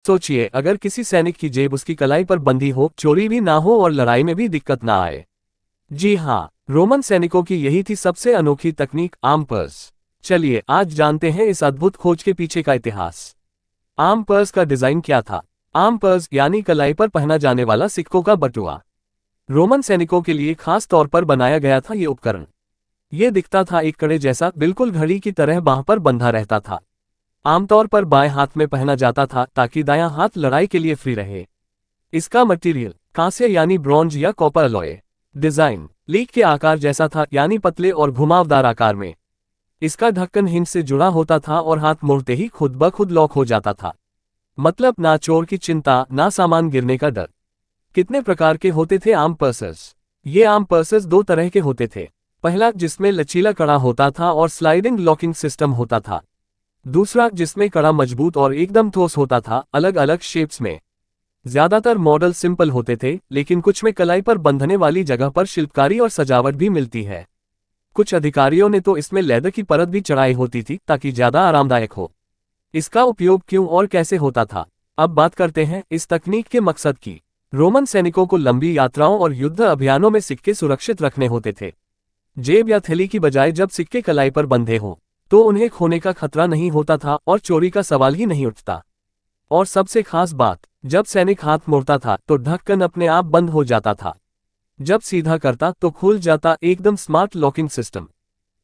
सोचिए, अगर किसी सैनिक की जेब उसकी कलाई पर बंधी हो, चोरी भी ना हो और लड़ाई में भी दिक्कत ना आए। जी हाँ, रोमन सैनिकों की यही थी सबसे अनोखी तकनीक, आर्म पर्स। चलिए आज जानते हैं इस अद्भुत खोज के पीछे का इतिहास। आर्म पर्स का डिजाइन क्या था? आर्म पर्स यानी कलाई पर पहना जाने वाला सिक्कों का बटुआ। रोमन सैनिकों के लिए खास तौर पर बनाया गया था ये उपकरण। ये दिखता था एक कड़े जैसा, बिल्कुल घड़ी की तरह बांह पर बंधा रहता था। आमतौर पर बाएं हाथ में पहना जाता था ताकि दायां हाथ लड़ाई के लिए फ्री रहे। इसका मटेरियल कांस्य यानी ब्रॉन्ज या कॉपर अलॉय। डिजाइन लीक के आकार जैसा था, यानी पतले और घुमावदार आकार में। इसका ढक्कन हिंज से जुड़ा होता था और हाथ मोड़ते ही खुद ब खुद लॉक हो जाता था। मतलब ना चोर की चिंता, ना सामान गिरने का डर। कितने प्रकार के होते थे आर्म पर्सेस? ये आर्म पर्सेस दो तरह के होते थे। पहला जिसमें लचीला कड़ा होता था और स्लाइडिंग लॉकिंग सिस्टम होता था। दूसरा जिसमें कड़ा मजबूत और एकदम ठोस होता था, अलग अलग शेप्स में। ज्यादातर मॉडल सिंपल होते थे, लेकिन कुछ में कलाई पर बंधने वाली जगह पर शिल्पकारी और सजावट भी मिलती है। कुछ अधिकारियों ने तो इसमें लेदर की परत भी चढ़ाई होती थी ताकि ज्यादा आरामदायक हो। इसका उपयोग क्यों और कैसे होता था? अब बात करते हैं इस तकनीक के मकसद की। रोमन सैनिकों को लंबी यात्राओं और युद्ध अभियानों में सिक्के सुरक्षित रखने होते थे। जेब या थैली की बजाय जब सिक्के कलाई पर बंधे हों, तो उन्हें खोने का खतरा नहीं होता था और चोरी का सवाल ही नहीं उठता। और सबसे खास बात, जब सैनिक हाथ मोड़ता था तो ढक्कन अपने आप बंद हो जाता था। जब सीधा करता तो खुल जाता, एकदम स्मार्ट लॉकिंग सिस्टम।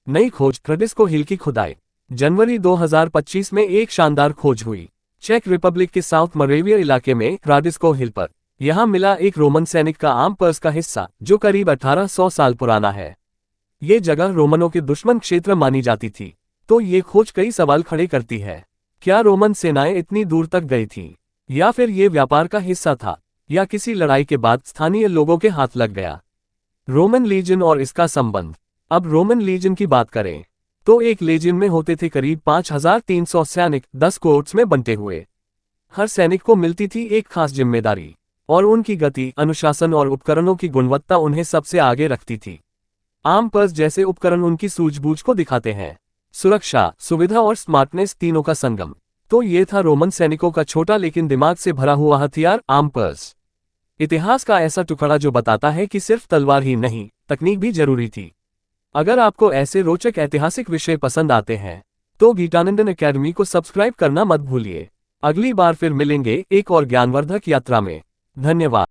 नई खोज, राडिस्को हिल की खुदाई। जनवरी 2025 में एक शानदार खोज हुई। चेक रिपब्लिक के साउथ मोरेविया इलाके में राडिस्को हिल पर यहां मिला एक रोमन सैनिक का आर्म पर्स का हिस्सा, जो करीब 1800 साल पुराना है। ये जगह रोमनों के दुश्मन क्षेत्र मानी जाती थी। तो ये खोज कई सवाल खड़े करती है। क्या रोमन सेनाएं इतनी दूर तक गई थीं? या फिर ये व्यापार का हिस्सा था? या किसी लड़ाई के बाद स्थानीय लोगों के हाथ लग गया? रोमन लीजन और इसका संबंध। अब रोमन लीजन की बात करें तो एक लीजन में होते थे करीब 5300 सैनिक, 10 कोर्ट्स में बंटे हुए। हर सैनिक को मिलती थी एक खास जिम्मेदारी, और उनकी गति, अनुशासन और उपकरणों की गुणवत्ता उन्हें सबसे आगे रखती थी। आर्म पर्स जैसे उपकरण उनकी सूझबूझ को दिखाते हैं। सुरक्षा, सुविधा और स्मार्टनेस तीनों का संगम। तो ये था रोमन सैनिकों का छोटा लेकिन दिमाग से भरा हुआ हथियार, आर्म पर्स। इतिहास का ऐसा टुकड़ा जो बताता है कि सिर्फ तलवार ही नहीं, तकनीक भी जरूरी थी। अगर आपको ऐसे रोचक ऐतिहासिक विषय पसंद आते हैं तो गीतानंदन एकेडमी को सब्सक्राइब करना मत भूलिए। अगली बार फिर मिलेंगे एक और ज्ञानवर्धक यात्रा में। धन्यवाद।